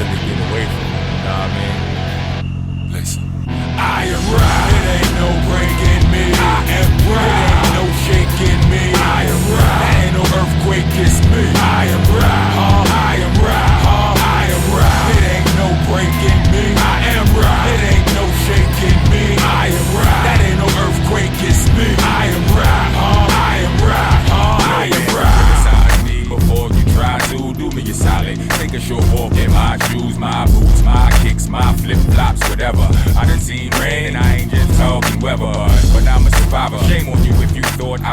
really get away from it. You know what I mean? Listen. I am right. It ain't no breaking me. I am right. It ain't no shaking me. I am right. That ain't no earthquake, it's me. I am right. I am right. I am right. It ain't no breaking me. I am right. It ain't no shaking me. I am right. That ain't no earthquake, it's me. I am right. I am right. I am right. Before you try to do me a solid, take a short walk in my shoes, my boots, my kicks, my flip-flops, whatever. I done seen rain and I ain't just talking weather, but I'm a survivor. Shame on you if you thought I